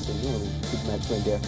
interesting. Big match for India.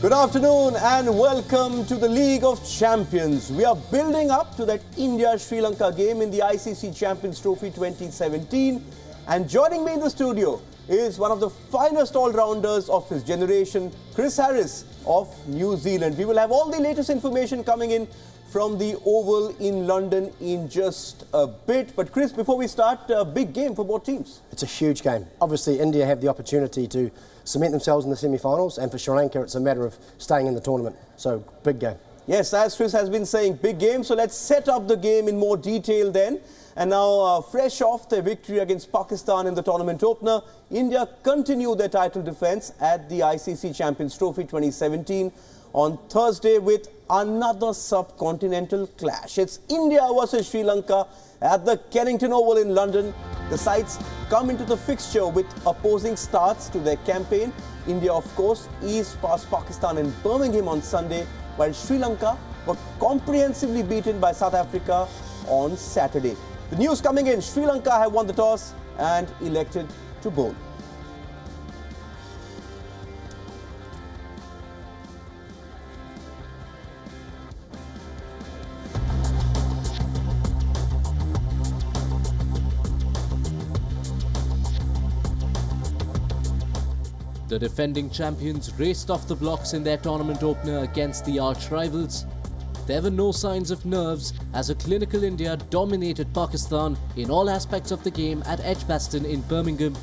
Good afternoon and welcome to the League of Champions. We are building up to that India-Sri Lanka game in the ICC Champions Trophy 2017. And joining me in the studio is one of the finest all-rounders of his generation, Chris Harris of New Zealand. We will have all the latest information coming in from the Oval in London in just a bit. But Chris, before we start, a big game for both teams. It's a huge game. Obviously, India have the opportunity to cement themselves in the semi-finals, and for Sri Lanka, it's a matter of staying in the tournament. So, big game. Yes, as Chris has been saying, big game. So let's set up the game in more detail then. And now, fresh off their victory against Pakistan in the tournament opener, India continue their title defence at the ICC Champions Trophy 2017 on Thursday with another subcontinental clash. It's India versus Sri Lanka at the Kennington Oval in London. The sides come into the fixture with opposing starts to their campaign. India, of course, eased past Pakistan in Birmingham on Sunday, while Sri Lanka were comprehensively beaten by South Africa on Saturday. The news coming in, Sri Lanka have won the toss and elected to bowl. The defending champions raced off the blocks in their tournament opener against the arch rivals. There were no signs of nerves as a clinical India dominated Pakistan in all aspects of the game at Edgbaston in Birmingham.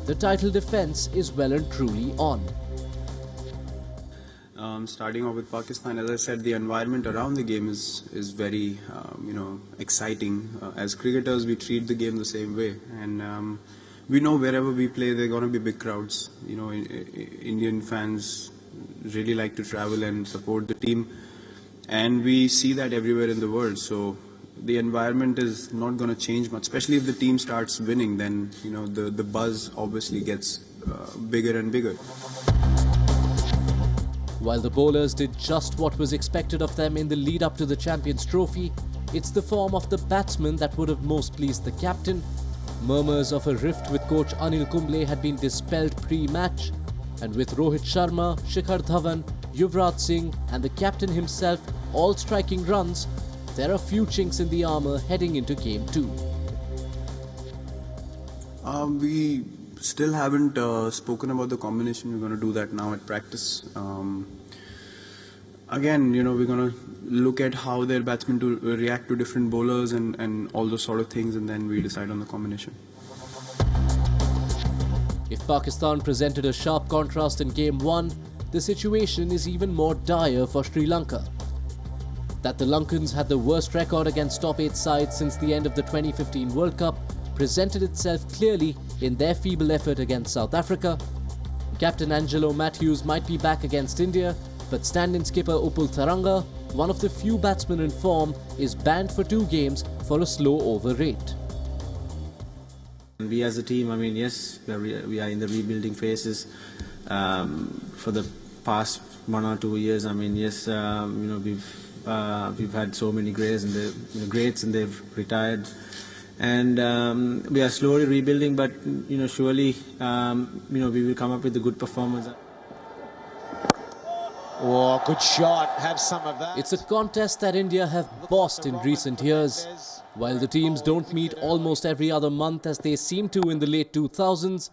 The title defence is well and truly on. Starting off with Pakistan, as I said, the environment around the game is very exciting. As cricketers, we treat the game the same way, and we know wherever we play, there are going to be big crowds. Indian fans really like to travel and support the team, and we see that everywhere in the world. So the environment is not going to change much, especially if the team starts winning. Then the buzz obviously gets bigger and bigger. While the bowlers did just what was expected of them in the lead up to the Champions Trophy, it's the form of the batsmen that would have most pleased the captain. Murmurs of a rift with coach Anil Kumble had been dispelled pre-match, and with Rohit Sharma, Shikhar Dhawan, Yuvraj Singh and the captain himself all striking runs, there are few chinks in the armour heading into Game 2. We still haven't spoken about the combination. We're going to do that now at practice. Again, we're going to look at how their batsmen react to different bowlers and all those sort of things, and then we decide on the combination. If Pakistan presented a sharp contrast in Game 1, the situation is even more dire for Sri Lanka. That the Lankans had the worst record against top 8 sides since the end of the 2015 World Cup presented itself clearly in their feeble effort against South Africa. Captain Angelo Mathews might be back against India, but stand-in skipper Upul Tharanga, one of the few batsmen in form, is banned for 2 games for a slow over rate. We as a team, yes, we are in the rebuilding phases. For the past 1 or 2 years, yes, we've had so many greats and they've retired, and we are slowly rebuilding. But surely, we will come up with a good performance. Oh, good shot. Have some of that. It's a contest that India have bossed in recent years. While the teams don't meet almost every other month as they seem to in the late 2000s,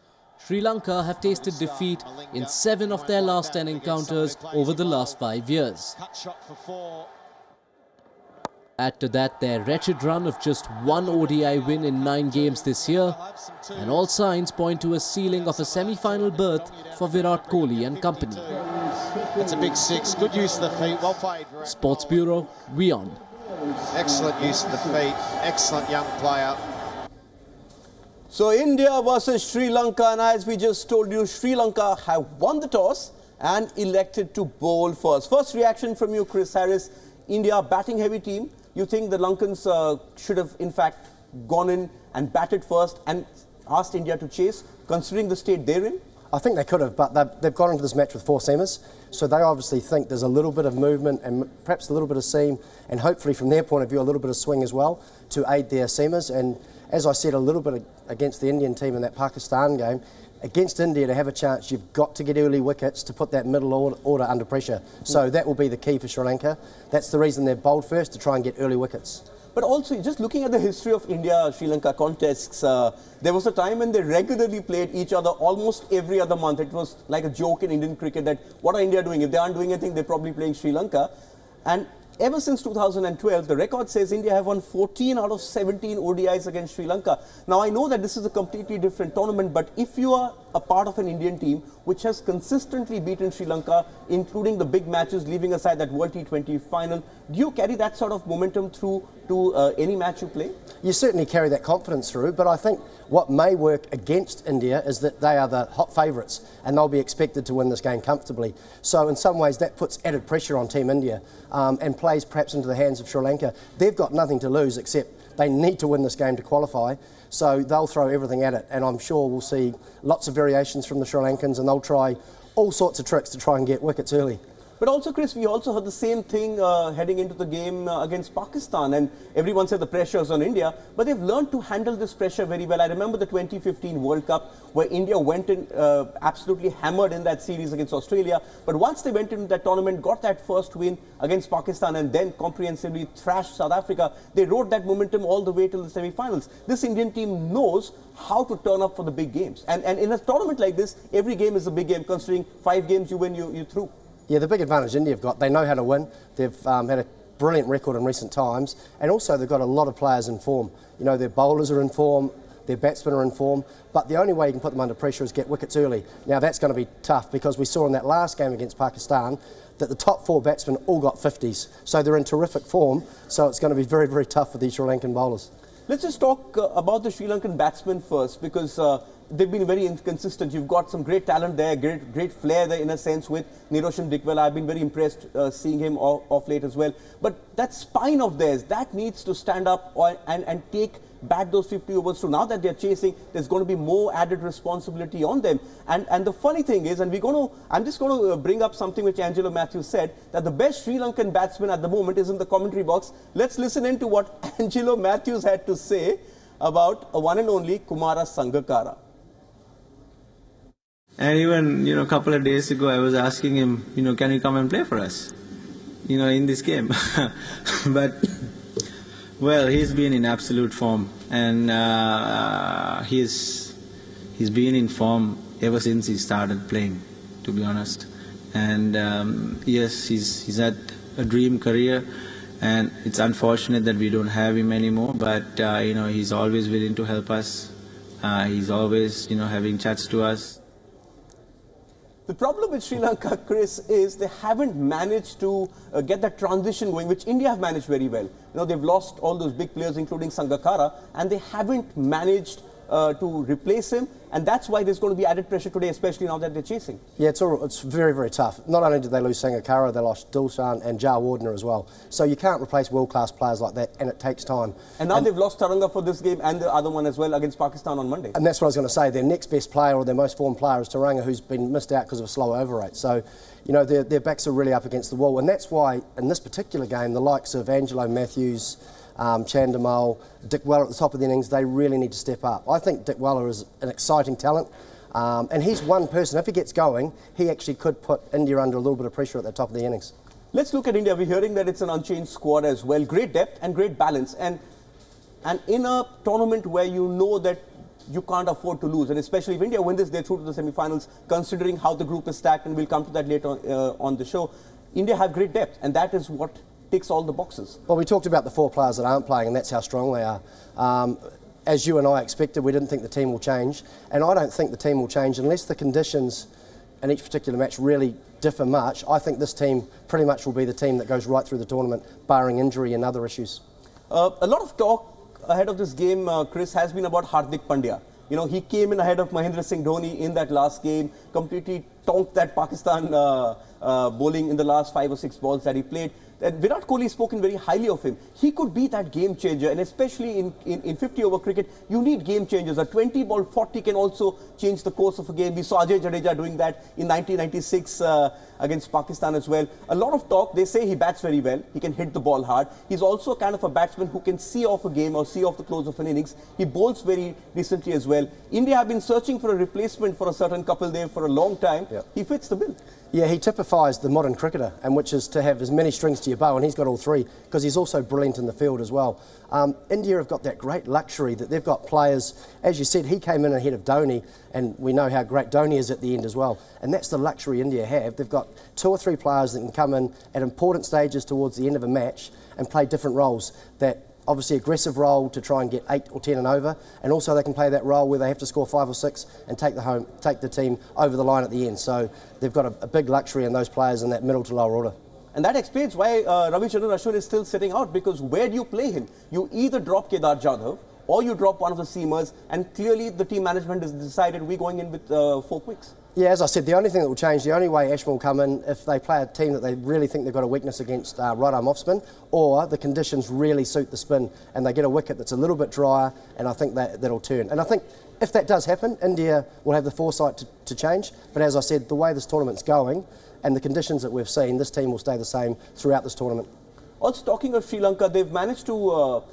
Sri Lanka have tasted defeat in 7 of their last 10 encounters over the last 5 years. Add to that their wretched run of just 1 ODI win in 9 games this year, and all signs point to a ceiling of a semi-final berth for Virat Kohli and company. That's a big 6. Good use of the feet. Well played. Sports Bureau, WION. Excellent use of the feet. Excellent young player. So India versus Sri Lanka, and as we just told you, Sri Lanka have won the toss and elected to bowl first. First reaction from you, Chris Harris. India, batting heavy team. You think the Lankans should have in fact gone in and batted first and asked India to chase, considering the state they're in? I think they could have, but they've gone into this match with 4 seamers, so they obviously think there's a little bit of movement and perhaps a little bit of seam, and hopefully from their point of view a little bit of swing as well to aid their seamers. And as I said a little bit against the Indian team in that Pakistan game, against India, to have a chance, you've got to get early wickets to put that middle order under pressure. So that will be the key for Sri Lanka. That's the reason they're bowled first, to try and get early wickets. But also, just looking at the history of India-Sri Lanka contests, there was a time when they regularly played each other almost every other month. It was like a joke in Indian cricket that, what are India doing? If they aren't doing anything, they're probably playing Sri Lanka. And ever since 2012, the record says India have won 14 out of 17 ODIs against Sri Lanka. Now, I know that this is a completely different tournament, but if you are a part of an Indian team which has consistently beaten Sri Lanka, including the big matches, leaving aside that World T20 final, do you carry that sort of momentum through to any match you play? You certainly carry that confidence through, but I think what may work against India is that they are the hot favourites and they'll be expected to win this game comfortably. So in some ways that puts added pressure on Team India and plays perhaps into the hands of Sri Lanka. They've got nothing to lose except they need to win this game to qualify, so they'll throw everything at it, and I'm sure we'll see lots of variations from the Sri Lankans, and they'll try all sorts of tricks to try and get wickets early. But also, Chris, we also heard the same thing heading into the game against Pakistan, and everyone said the pressure is on India, but they've learned to handle this pressure very well. I remember the 2015 World Cup where India went in absolutely hammered in that series against Australia, but once they went into that tournament, got that first win against Pakistan and then comprehensively thrashed South Africa, they rode that momentum all the way to the semi-finals. This Indian team knows how to turn up for the big games, and in a tournament like this, every game is a big game. Considering 5 games you win, you're through. Yeah, the big advantage India have got, they know how to win. They've had a brilliant record in recent times, and also they've got a lot of players in form. You know, their bowlers are in form, their batsmen are in form, but the only way you can put them under pressure is get wickets early. Now that's going to be tough, because we saw in that last game against Pakistan that the top 4 batsmen all got 50s, so they're in terrific form, so it's going to be very, very tough for these Sri Lankan bowlers. Let's just talk about the Sri Lankan batsmen first, because they've been very inconsistent. You've got some great talent there, great flair there in a sense with Niroshan Dickwella. I've been very impressed seeing him off late as well. But that spine of theirs, that needs to stand up and bat those 50 overs. So now that they're chasing, there's going to be more added responsibility on them. And the funny thing is, and I'm just going to bring up something which Angelo Mathews said, that the best Sri Lankan batsman at the moment is in the commentary box. Let's listen in to what Angelo Mathews had to say about a one and only Kumara Sangakkara. And even, a couple of days ago, I was asking him, can you come and play for us, in this game? But, well, he's been in absolute form, and he's been in form ever since he started playing, to be honest. And yes, he's had a dream career, and it's unfortunate that we don't have him anymore. But he's always willing to help us. He's always, having chats to us. The problem with Sri Lanka, Chris, is they haven't managed to get that transition going, which India have managed very well. They've lost all those big players, including Sangakkara, and they haven't managed to replace him, and that's why there's going to be added pressure today, especially now that they're chasing. Yeah, it's very, very tough. Not only did they lose Sangakkara, they lost Dilshan and Jar Wardner as well. So you can't replace world-class players like that, and it takes time. And now they've lost Taranga for this game and the other one as well against Pakistan on Monday. And that's what I was going to say. Their next best player, or their most formed player, is Taranga, who's been missed out because of a slow over rate. So, their backs are really up against the wall, and that's why in this particular game, the likes of Angelo Mathews, Chandimal, Dickwella at the top of the innings, they really need to step up. I think Dickwella is an exciting talent, and he's one person. If he gets going, he actually could put India under a little bit of pressure at the top of the innings. Let's look at India. We're hearing that it's an unchanged squad as well. Great depth and great balance. And in a tournament where you know that you can't afford to lose, and especially if India win this, they're through to the semi-finals, considering how the group is stacked, and we'll come to that later on the show. India have great depth, and that is what ticks all the boxes. Well, we talked about the 4 players that aren't playing, and that's how strong they are. As you and I expected, we didn't think the team will change, and I don't think the team will change unless the conditions in each particular match really differ much. I think this team pretty much will be the team that goes right through the tournament, barring injury and other issues. A lot of talk ahead of this game, Chris, has been about Hardik Pandya. He came in ahead of Mahendra Singh Dhoni in that last game, completely tonked that Pakistan bowling in the last 5 or 6 balls that he played. And Virat Kohli has spoken very highly of him. He could be that game changer, and especially in 50-over cricket, you need game changers. A 20-ball 40 can also change the course of a game. We saw Ajay Jadeja doing that in 1996 against Pakistan as well. A lot of talk. They say he bats very well. He can hit the ball hard. He's also kind of a batsman who can see off a game or see off the close of an innings. He bowls very decently as well. India have been searching for a replacement for a certain Kapil Dev for a long time. Yep. He fits the bill. Yeah, he typifies the modern cricketer, and which is to have as many strings to your bow, and he's got all three, because he's also brilliant in the field as well. India have got that great luxury that they've got players, as you said, he came in ahead of Dhoni, and we know how great Dhoni is at the end as well. And that's the luxury India have. They've got 2 or 3 players that can come in at important stages towards the end of a match and play different roles. That obviously aggressive role to try and get 8 or 10 and over, and also they can play that role where they have to score 5 or 6 and take the team over the line at the end. So they've got a big luxury in those players in that middle to lower order. And that explains why Ravichandran Ashwin is still sitting out, because where do you play him? You either drop Kedar Jadhav or you drop one of the seamers, and clearly the team management has decided we're going in with 4 quicks. Yeah, as I said, the only thing that will change, the only way Ashwin will come in if they play a team that they really think they've got a weakness against right arm off spin, or the conditions really suit the spin and they get a wicket that's a little bit drier, and I think that'll turn. And I think if that does happen, India will have the foresight to change. But as I said, the way this tournament's going and the conditions that we've seen, this team will stay the same throughout this tournament. Also, talking of Sri Lanka, they've managed to,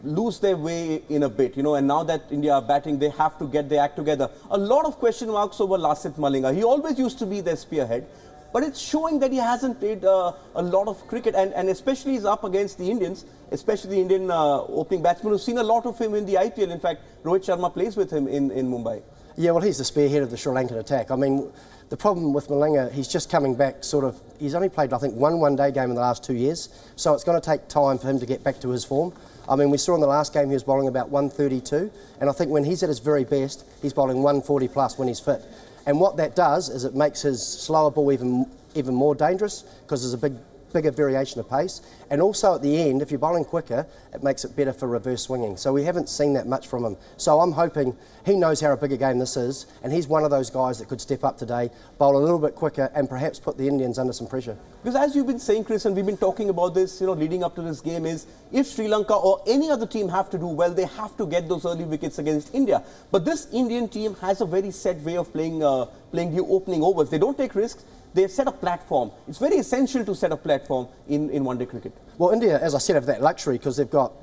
lose their way in a bit, and now that India are batting, they have to get their act together. A lot of question marks over Lasith Malinga. He always used to be their spearhead, but it's showing that he hasn't played a lot of cricket, and especially he's up against the Indians, especially the Indian opening batsman who's seen a lot of him in the IPL. In fact, Rohit Sharma plays with him in Mumbai. Yeah, well, he's the spearhead of the Sri Lankan attack. I mean, the problem with Malinga, he's just coming back he's only played, I think, one day game in the last 2 years, so it's going to take time for him to get back to his form. I mean, we saw in the last game he was bowling about 132, and I think when he's at his very best, he's bowling 140 plus when he's fit. And what that does is it makes his slower ball even more dangerous, because there's a bigger variation of pace, and also at the end, if you're bowling quicker, it makes it better for reverse swinging. So we haven't seen that much from him. So I'm hoping he knows how a bigger game this is, and he's one of those guys that could step up today, bowl a little bit quicker, and perhaps put the Indians under some pressure. Because as you've been saying, Chris, and we've been talking about this, leading up to this game, is if Sri Lanka or any other team have to do well, they have to get those early wickets against India. But this Indian team has a very set way of playing the opening overs. They don't take risks. They set a platform. It's very essential to set a platform in one-day cricket. Well, India, as I said, have that luxury because they've got,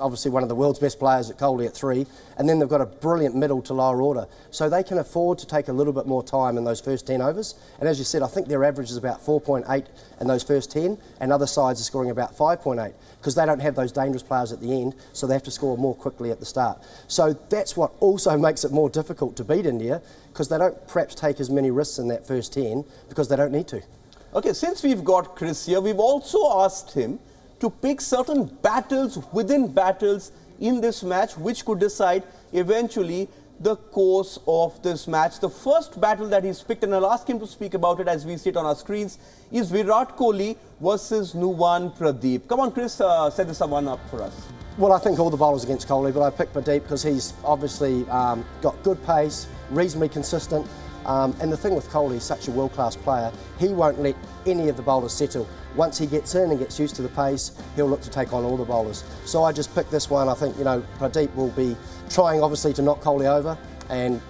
obviously one of the world's best players at Kohli at 3, and then they've got a brilliant middle to lower order. So they can afford to take a little bit more time in those first 10 overs. And as you said, I think their average is about 4.8 in those first 10, and other sides are scoring about 5.8 because they don't have those dangerous players at the end, so they have to score more quickly at the start. So that's what also makes it more difficult to beat India, because they don't perhaps take as many risks in that first 10 because they don't need to. Okay, since we've got Chris here, we've also asked him to pick certain battles within battles in this match which could decide eventually the course of this match. The first battle that he's picked, and I'll ask him to speak about it as we see it on our screens, is Virat Kohli versus Nuwan Pradeep. Come on, Chris, set this one up for us. Well, I think all the bowlers against Kohli, but I picked Pradeep because he's obviously got good pace, reasonably consistent, and the thing with Kohli, he's such a world-class player, he won't let any of the bowlers settle. Once he gets in and gets used to the pace, he'll look to take on all the bowlers. So I just picked this one. I think, Pradeep will be trying, obviously, to knock Kohli over, and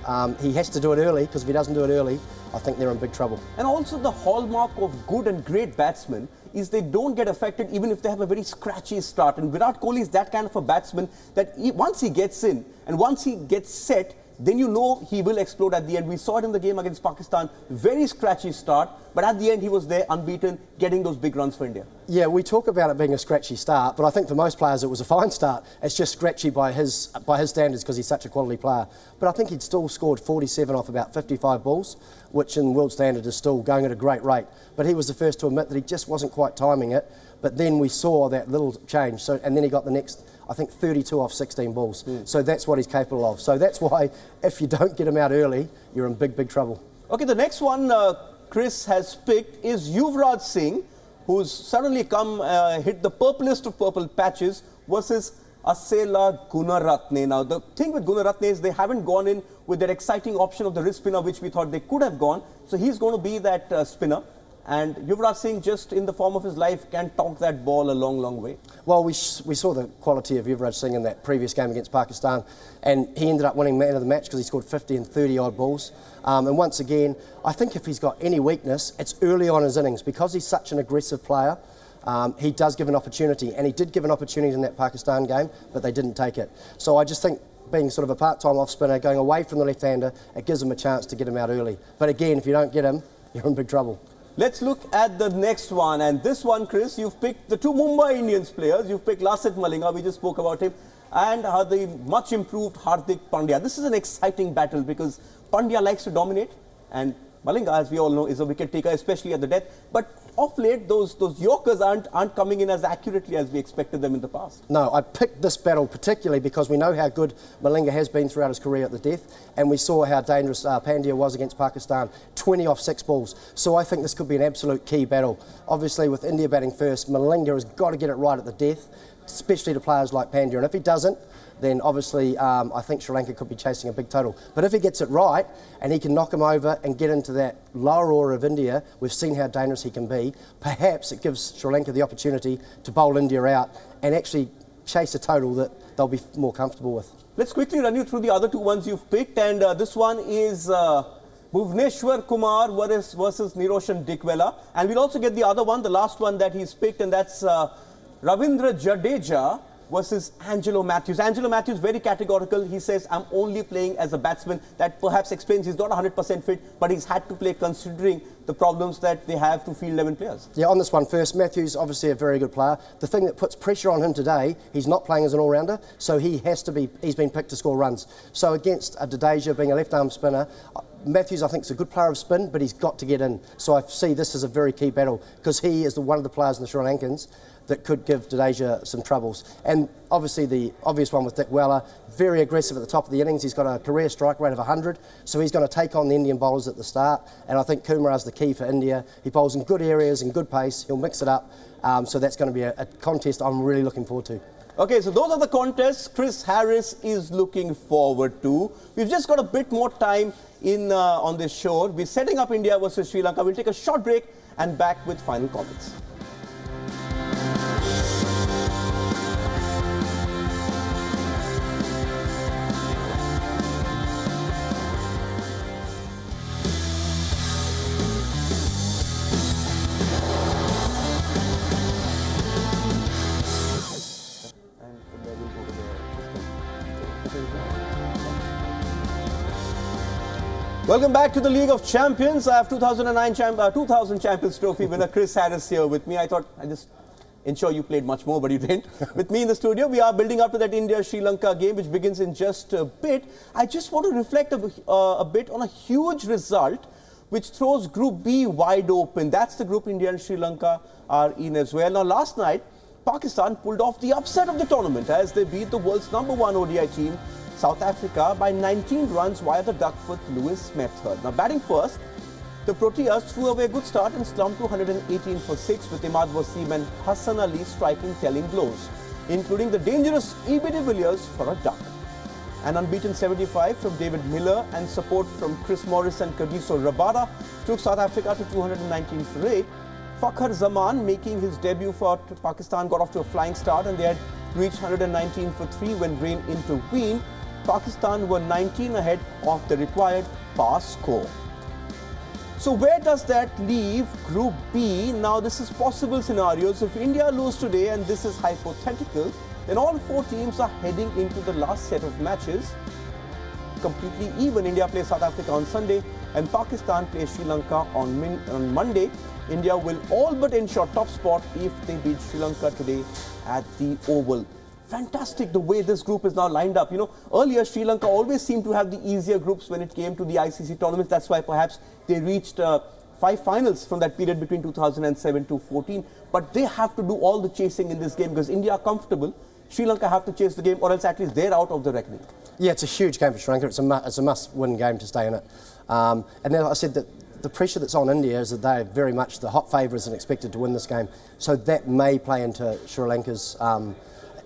he has to do it early, because if he doesn't do it early, I think they're in big trouble. And also the hallmark of good and great batsmen is they don't get affected even if they have a very scratchy start. And Virat Kohli is that kind of a batsman that once he gets in and once he gets set, then you know he will explode at the end. We saw it in the game against Pakistan, very scratchy start, but at the end he was there unbeaten, getting those big runs for India. Yeah, we talk about it being a scratchy start, but I think for most players it was a fine start. It's just scratchy by his standards because he's such a quality player. But I think he'd still scored 47 off about 55 balls, which in world standard is still going at a great rate. But he was the first to admit that he just wasn't quite timing it. But then we saw that little change, and then he got the next, I think, 32 off 16 balls. So that's what he's capable of. So that's why, if you don't get him out early, you're in big, big trouble. Okay, the next one Chris has picked is Yuvraj Singh, who's suddenly hit the purplest of purple patches, versus Asela Gunaratne. Now, the thing with Gunaratne is they haven't gone in with that exciting option of the wrist spinner, which we thought they could have gone. So he's going to be that spinner. And Yuvraj Singh, just in the form of his life, can tonk that ball a long, long way. Well, we saw the quality of Yuvraj Singh in that previous game against Pakistan, and he ended up winning man of the match because he scored 50 and 30-odd balls. And once again, I think if he's got any weakness, it's early on in his innings. Because he's such an aggressive player, he does give an opportunity, and he did give an opportunity in that Pakistan game, but they didn't take it. So I just think being sort of a part-time off-spinner, going away from the left-hander, it gives him a chance to get him out early. But again, if you don't get him, you're in big trouble. Let's look at the next one, and this one, Chris, you've picked the two Mumbai Indians players. You've picked Lasith Malinga, we just spoke about him, and the much improved Hardik Pandya. This is an exciting battle because Pandya likes to dominate, and Malinga, as we all know, is a wicket taker, especially at the death. But of late, those Yorkers aren't coming in as accurately as we expected them in the past. No, I picked this battle particularly because we know how good Malinga has been throughout his career at the death, and we saw how dangerous Pandya was against Pakistan, 20 off 6 balls. So I think this could be an absolute key battle. Obviously, with India batting first, Malinga has got to get it right at the death, especially to players like Pandya. And if he doesn't, then obviously I think Sri Lanka could be chasing a big total. But if he gets it right and he can knock him over and get into that lower order of India, we've seen how dangerous he can be, perhaps it gives Sri Lanka the opportunity to bowl India out and actually chase a total that they'll be more comfortable with. Let's quickly run you through the other two ones you've picked, and this one is Bhuvneshwar Kumar versus Niroshan Dickwella. And we'll also get the other one, the last one that he's picked, and that's Ravindra Jadeja versus Angelo Mathews. Angelo Mathews very categorical. He says, I'm only playing as a batsman. That perhaps explains he's not 100% fit, but he's had to play considering the problems that they have to field 11 players. Yeah, on this one first, Mathews obviously a very good player. The thing that puts pressure on him today, he's not playing as an all-rounder, so he's been picked to score runs. So against a Jadeja being a left-arm spinner, Mathews I think is a good player of spin, but he's got to get in. So I see this as a very key battle because he is one of the players in the Sri Lankans that could give Jadeja some troubles. And obviously the obvious one with Dickwella, very aggressive at the top of the innings. He's got a career strike rate of 100, so he's going to take on the Indian bowlers at the start. And I think Kumara's the key for India. He bowls in good areas and good pace. He'll mix it up. So that's going to be a contest I'm really looking forward to. Okay, so those are the contests Chris Harris is looking forward to. We've just got a bit more time on this show. We're setting up India versus Sri Lanka. We'll take a short break and back with final comments. Welcome back to the League of Champions. I have 2000 Champions Trophy winner Chris Harris here with me. I thought I just ensure you played much more, but you didn't. With me in the studio, we are building up to that India-Sri Lanka game, which begins in just a bit. I just want to reflect a bit on a huge result, which throws Group B wide open. That's the group India and Sri Lanka are in as well. Now, last night, Pakistan pulled off the upset of the tournament as they beat the world's #1 ODI team, South Africa, by 19 runs via the duckfoot Lewis method. Now, batting first, the Proteas threw away a good start and slumped to 118 for 6 with Imad Wasim and Hassan Ali striking telling blows, including the dangerous E.B. de Villiers for a duck. An unbeaten 75 from David Miller and support from Chris Morris and Kagiso Rabada took South Africa to 219 for 8. Fakhar Zaman, making his debut for Pakistan, got off to a flying start and they had reached 119 for 3 when rain intervened. Pakistan were 19 ahead of the required pass score. So where does that leave Group B? Now this is possible scenarios. If India lose today, and this is hypothetical, then all 4 teams are heading into the last set of matches completely even. India plays South Africa on Sunday and Pakistan plays Sri Lanka on Monday. India will all but ensure top spot if they beat Sri Lanka today at the Oval. Fantastic the way this group is now lined up. You know, earlier Sri Lanka always seemed to have the easier groups when it came to the ICC tournaments. That's why perhaps they reached 5 finals from that period between 2007 to 14. But they have to do all the chasing in this game because India are comfortable. Sri Lanka have to chase the game or else at least they're out of the reckoning. Yeah, it's a huge game for Sri Lanka. It's a must-win game to stay in it. And then I said that the pressure that's on India is that they're very much the hot favourites and expected to win this game. So that may play into Sri Lanka's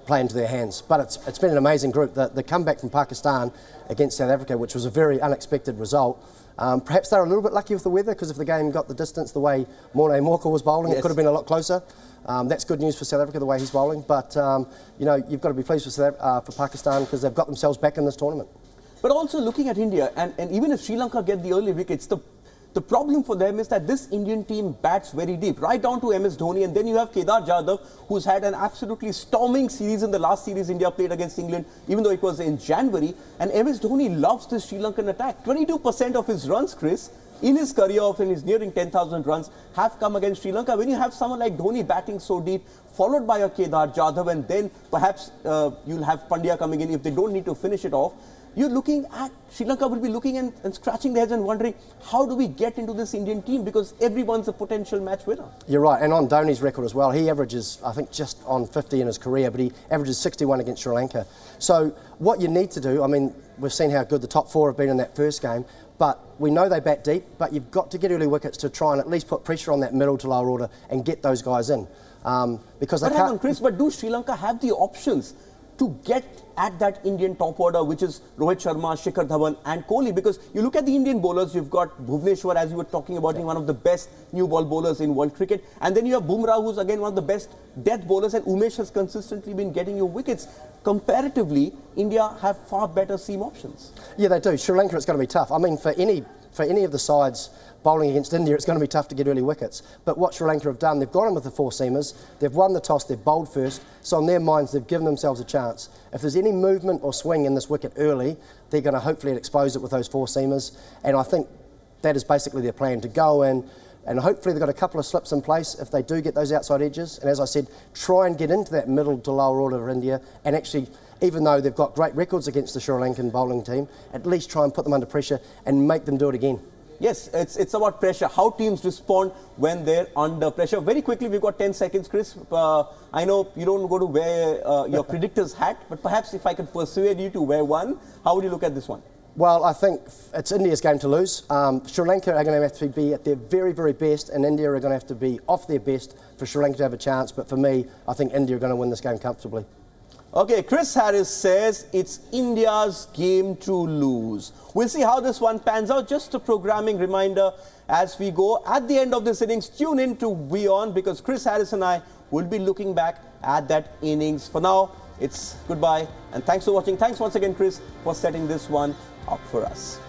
play into their hands. But it's been an amazing group. The comeback from Pakistan against South Africa, which was a very unexpected result, Perhaps they were a little bit lucky with the weather, because if the game got the distance the way Morne Morkel was bowling, it could have been a lot closer. That's good news for South Africa, the way he's bowling. But, you know, you've got to be pleased with for Pakistan, because they've got themselves back in this tournament. But also looking at India, and even if Sri Lanka get the early wickets, the problem for them is that this Indian team bats very deep, right down to MS Dhoni, and then you have Kedar Jadhav, who's had an absolutely storming series in the last series India played against England, even though it was in January. And MS Dhoni loves this Sri Lankan attack. 22% of his runs, Chris, in his career of his nearing 10,000 runs have come against Sri Lanka. When you have someone like Dhoni batting so deep, followed by a Kedar Jadhav, and then perhaps you'll have Pandya coming in if they don't need to finish it off, you're looking at, Sri Lanka will be looking and scratching their heads and wondering, how do we get into this Indian team? Because everyone's a potential match winner. You're right, and on Dhoni's record as well, he averages, I think, just on 50 in his career, but he averages 61 against Sri Lanka. So what you need to do, I mean, we've seen how good the top four have been in that first game, but we know they bat deep, but you've got to get early wickets to try and at least put pressure on that middle to lower order and get those guys in. Because they can't... Hang on, Chris, but do Sri Lanka have the options to get at that Indian top order, which is Rohit Sharma, Shikhar Dhawan and Kohli? Because you look at the Indian bowlers, you've got Bhuvneshwar, as you were talking about, one of the best new ball bowlers in world cricket. And then you have Bumrah, who's again one of the best death bowlers, and Umesh has consistently been getting you wickets. Comparatively, India have far better seam options. Yeah, they do. Sri Lanka, it's going to be tough. I mean, for any of the sides bowling against India, it's going to be tough to get early wickets. But what Sri Lanka have done, they've gone in with the four seamers, they've won the toss, they've bowled first, so in their minds they've given themselves a chance. If there's any movement or swing in this wicket early, they're going to hopefully expose it with those four seamers, and I think that is basically their plan, to go in, and hopefully they've got a couple of slips in place if they do get those outside edges, and as I said, try and get into that middle to lower order of India, and actually, even though they've got great records against the Sri Lankan bowling team, at least try and put them under pressure and make them do it again. Yes, it's about pressure, how teams respond when they're under pressure. Very quickly, we've got 10 seconds, Chris. I know you don't go to wear your predictor's hat, but perhaps if I could persuade you to wear one, how would you look at this one? Well, I think it's India's game to lose. Sri Lanka are going to have to be at their very, very best, and India are going to have to be off their best for Sri Lanka to have a chance. But for me, I think India are going to win this game comfortably. Okay, Chris Harris says it's India's game to lose. We'll see how this one pans out. Just a programming reminder as we go. At the end of this innings, tune in to WION, because Chris Harris and I will be looking back at that innings. For now, it's goodbye and thanks for watching. Thanks once again, Chris, for setting this one up for us.